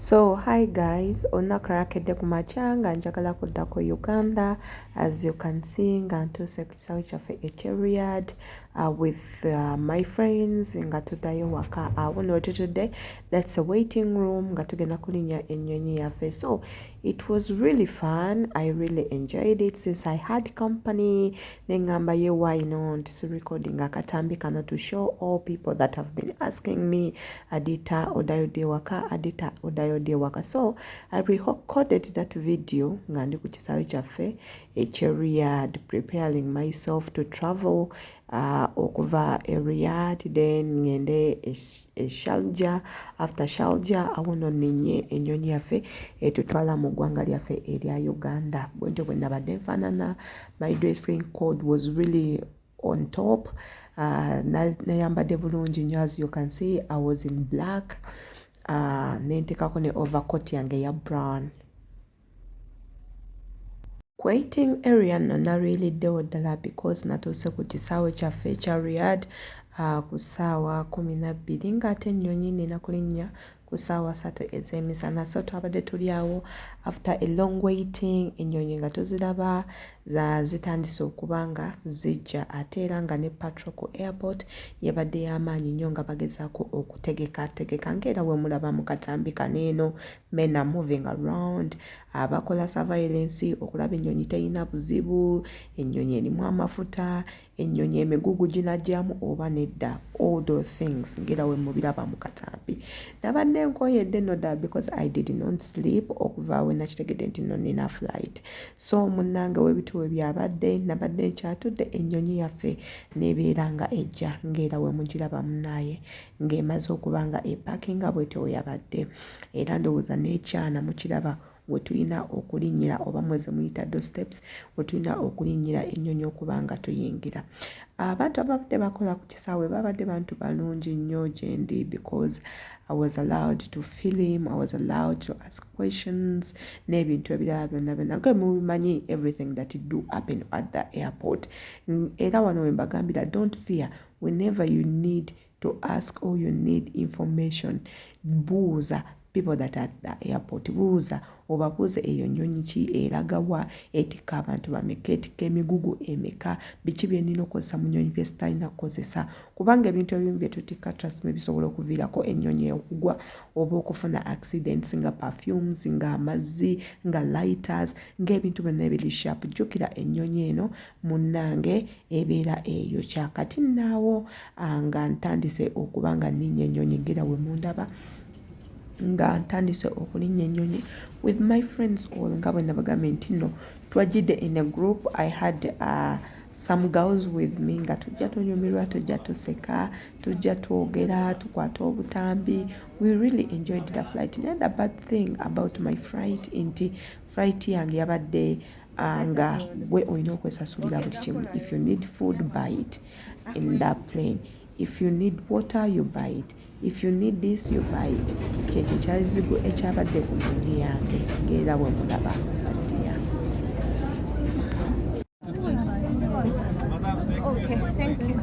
So hi guys, onakarakedde ku makya nga njagala kuddako Uganda. As you can see nga ntuuse ku kisaawe kyaffe Riyadh with my friends nga tuddayo waka awo today. That's a waiting room nga tugenda kulinnya ennyonyi yaffe. So it was really fun. I really enjoyed it since I had company. Nengamba ye why not recording akatambi kano to show all people that have been asking me, Arditah odayode waka, Arditah odayode waka. So I recorded that video nga ndi ku kisaawe kyaffe Riyadh, preparing myself to travel okuva Riyadh, then ngende Sharjah. After Sharjah awo nno ninnye ennyonyi yaffe etutwala mu ggwanga lyaffe erya Uganda. Bwentyo bwe nabadde nfaanana, my dressing code was really on top. Nayambadde bulungi nnyo. As you can see, I was in black. Nentekako ne overcoat yange ya brown. Waiting area no nariliddewo ddala because natuuse ku kisaawe kyaffe ekya Riyadh ku ssaawa 12 ng'ate ennyonyi nina kulinnya ku ssaawa 3 ez'emisana. So twabadde tuli awo after a long waiting, ennyonyi nga tuziraba zitandise okuba nga zijja, ate era nga ne patrol ku airport yabadde y'amaanyi nnyo nga bagezaako okutegeka ng'era we mulaba mu katambi kaneeno men are moving around, abakola surveillance okulaba ennyonyi terina buzibu, ennyonyi erimu amafuta, ennyonyi emigugu ginajjamu oba nedda, all those things ng'era we mubiraba mu katambi. Nabadde nkoyedde no ddala because I did not sleep okuva we nakitegedde nti no nina flight. So munnange w'ebituwe byabadde nabadde nkyatudde ennyonyi yaffe n'ebeera nga ejja ng'era we mugiraba munnaaye ng'emaze okuba nga epakinga bwetyo we yabadde. Era ndowooza n'ekyana mukiraba we tulina okulinnyira oba mweze muyita doorsteps we tulina okulinnyira ennyonyi okuba nga tuyingira. Abantu ababadde bakola ku kisaawe babadde bantu balungi nnyo gye ndi because I was allowed to film, I was allowed to ask questions n'ebintu ebirala byonna nga mubimanyi everything that do happen at the airport. Era wano we mbagambira, don't fear whenever you need to ask or you need information, buuza people that are at the airport, buuza obabuuze eyo nnyonyi ki eraga wa, etikka abantu bameka, etikka emigugu emeka, biki bye nnina okukozesa mu nnyonyi bye sitalina kukozesa, kubanga ebintu ebimu bye tutikka trust me bisobola okuviirako ennyonyi okugwa oba okufuna accidents nga perfumes, nga amazzi, nga lighters, ng'ebintu byonna ebiri sharp. Jjukira ennyonyi eno munnange ebeera eyo. Kyakati naawo nga ntandise okuba nga nninnya ennyonyi ng'era we mundaba nga ntandise okulinnya ennyonyi with my friends all nga bwe nabagambye nti nno twajjidde in a group. I had some girls with me nga tujja tunyumirwa, tujja tuseka, tujja twogera, tukwata obutambi. We really enjoyed the flight. And the bad thing about my flight nti flight yange yabadde nga gwe olina okwesasulira buli kimu. If you need food, buy it in that plane. If you need water, you buy it. If you need this, you buy it. Kyekyo kyazibu ekyabadde ku nnyonyi yange ng'era bwe mulaba. Okay, thank you.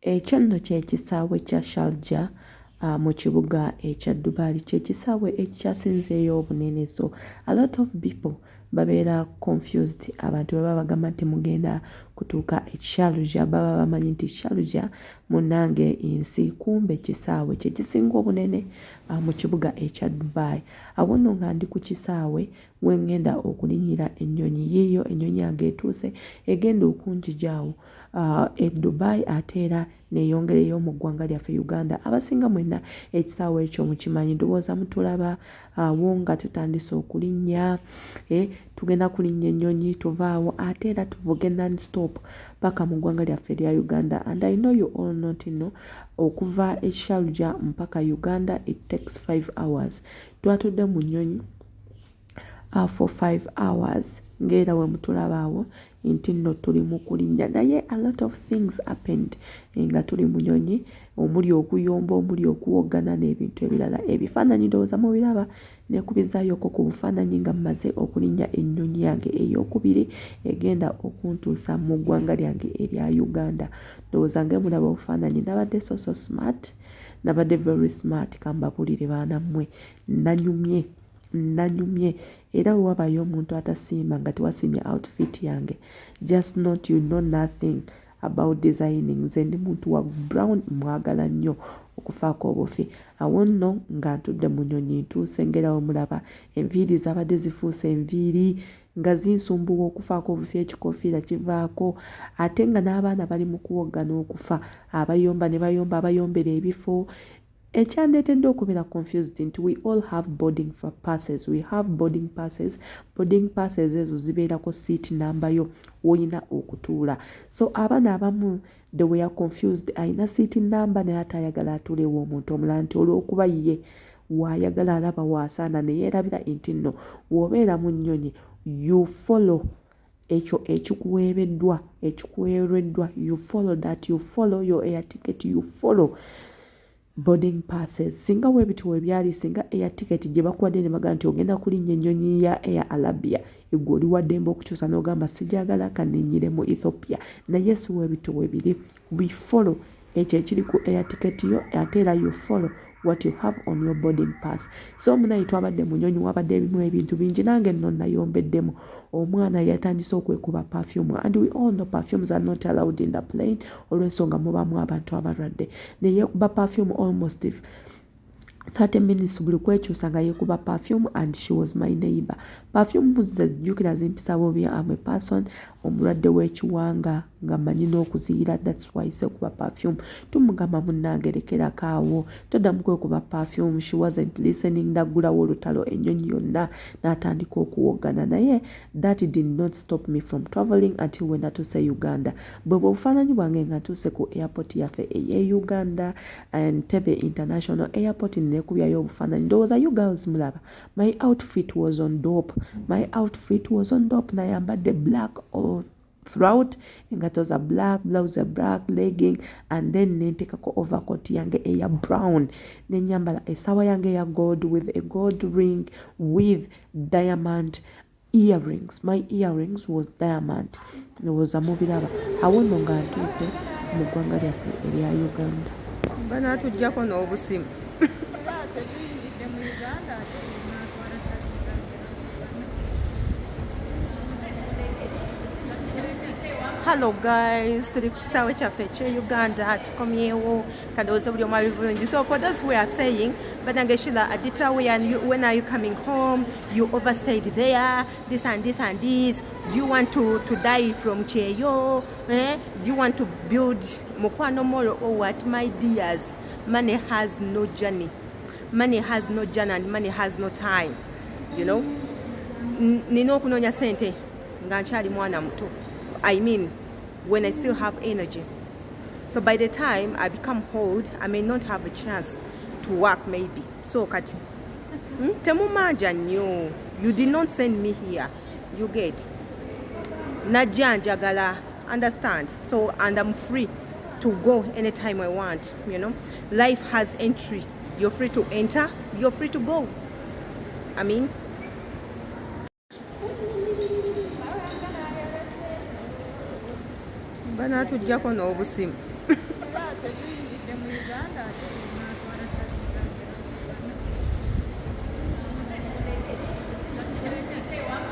Ekyo nno kye kisaawe kya Sharjah mu kibuga ekya Dubai, kye kisaawe ekyasinzeeyo obunene. So a lot of people babeera confused. Abantu baba bagamba nti mugenda kutuuka e Sharjah baba bamanyi nti Sharjah munnange nsi, kumbe kisaawe kye kisinga obunene mu kibuga ekya Dubai. Awo nno nga ndi ku kisaawe we ngenda okulinnyira ennyonyi yiiyo, ennyonyi yange etuuse egenda okunjijaawo e Dubai ate era neeyongereyo mu ggwanga lyaffe Uganda. Abasinga mwenna ekisaawe ekyo mukimanyi, ndowooza mutulaba awo nga tutandise okulinnya, tugenda kulinnya ennyonyi tuvaawo ate era tuvuge non-stop paka mu ggwanga lyaffe erya Uganda. And I know you all not know, okuva e Sharjah mpaka Uganda it takes 5 hours. Twatudde mu nnyonyi for 5 hours ng'era we mutulaba awo nti nno tuli mu kulinnya, naye a lot of things happened nga tuli mu nnyonyi, omuli okuyomba, omuli okuwogana n'ebintu ebirala. Ebifaananyi ndowooza mubiraba, neekubizaayoko ku bufaananyi nga mmaze okulinnya ennyonyi yange ey'okubiri egenda okuntuusa mu ggwanga lyange erya Uganda. Ndowooza ng'emulaba obufaananyi nabadde so smart, nabadde very smart. Kambabuulire baana mmwe, nanyumye era wabayo omuntu atasiima nga tewasiimye outfit yange, just not you know nothing about designing. Nze ndi muntu wa brown, mwagala nnyo okufaako obufi. Awo nno nga ntudde mu nnyonyi ntuuse ngerawo mulaba enviiri zabadde zifuuse enviiri nga zinsumbuwa okufaako obufi, ekikoofiira kivaako ate nga n'abaana bali mu kuwogga n'okufa, abayomba ne bayomba, abayombera ebifo. Ekyandeetedde okubeera confused nti we all have boarding passes. We have boarding passes. Boarding passes ezo zibeerako seat number yo woyina okutuula. So abaana abamu they were confused. Ayina seat number naye atayagala atuulewo omuntu omulala nti olw'okuba ye waayagala alaba waasaana ne yeerabira nti nno w'obeera mu nnyonyi you follow ekyo ekikuweereddwa, you follow that, you follow your air ticket, you follow boarding passes. Singa weebiti weebyali, singa air ticket gye bakuwadde ne bagamba nti ogenda kulinnya ennyonyi ya Air Arabia, egwe oli waddembe okukyusa n'ogamba sijagala kanennyire mu Ethiopia, naye si weebiti weebiri. We follow ekyo ekiri ku air ticket yo ate era you follow what you have on your boarding pass. So munayi twabadde mu nnyonyi, wabadde ebimu ebintu bingi, nange nno nayombeddemu. Omwana yatandise okwekuba perfume, and we all know perfumes are not allowed in the plane olw'ensonga mubaamu abantu abalwadde. Ne yeekuba perfume almost 30 minutes buli kwekyusa nga yeekuba perfume, and she was my neighbor. Perfume zijjukira zimpisa bubi. I'm a person omulwadde w'ekiwanga nga mmanyi n'okuziyira, that's why seekuba perfume. Tumugamba munnange lekerako awo, toddamu kwekuba perfume. She wasn't listening. Ndaggulawo olutalo, ennyonyi yonna n'atandika okuwogana naye. That did not stop me from traveling until we natuuse Uganda. Bwe bufaananyi bwange nga ntuuse ku airport yaffe ey'e Uganda, Entebbe International Airport, neekubyayo obufaananyi. Ndowooza you girls mulaba, my outfit was on dope. Nayambadde black all throughout, engato za black, blouse za black, legging, and then nentekako overcoat yange eya brown, nenyambala esawa yange ya gold with a gold ring with diamond earrings. My earrings was diamond. Ndowooza mubiraba. Awo nno nga ntuuse mu ggwanga lyaffe erya Uganda. Banaatuggyako n'obusimu. Hello guys, tuli ku kisaawe kyaffe ekye Uganda, tukomyewo kadowooza buli omu ali bulungi. So for those who are saying, Banange Sheila, Arditah, when are you coming home? You overstayed there, this and this and this. Do you want to die from Cheyo? Do you want to build Mukwano Molo or what? My dears, money has no journey. Money has no journey and money has no time. You know? Nino kunonya sente nga nkyali mwana muto. I mean, when I still have energy. So by the time I become old, I may not have a chance to work maybe. So kati. Temumanja nnyo. You did not send me here. You get. Najja njagala. Understand? So, and I'm free to go anytime I want, you know. Life has entry. You're free to enter. You're free to go. I mean, Banatujjako n'obusimu.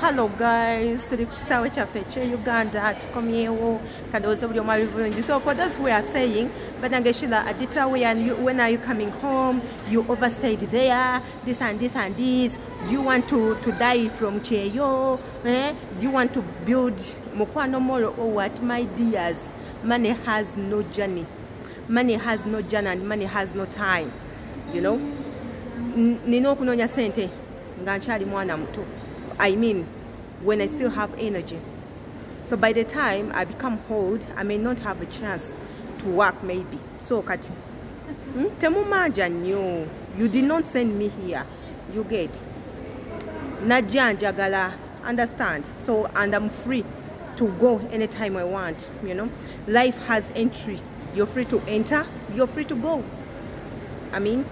Hello guys, tuli ku kisaawe kyaffe ekye Uganda tukomyewo kadooza buli omu bulungi. So for those who are saying banange Sheila Arditah, when are you coming home, you overstayed there, this and this and this, do you want to die from Cheyo, do you want to build mukwano molo or what? My dears, money has no journey, money has no journey, and money has no time, you know. Nina okunoonya sente nga nkyali mwana muto. I mean, when I still have energy. So by the time I become old, I may not have a chance to work maybe. So kati, temumanja nnyo. You did not send me here. You get. Najja njagala. Understand? So, and I'm free to go anytime I want, you know. Life has entry. You're free to enter. You're free to go. I mean,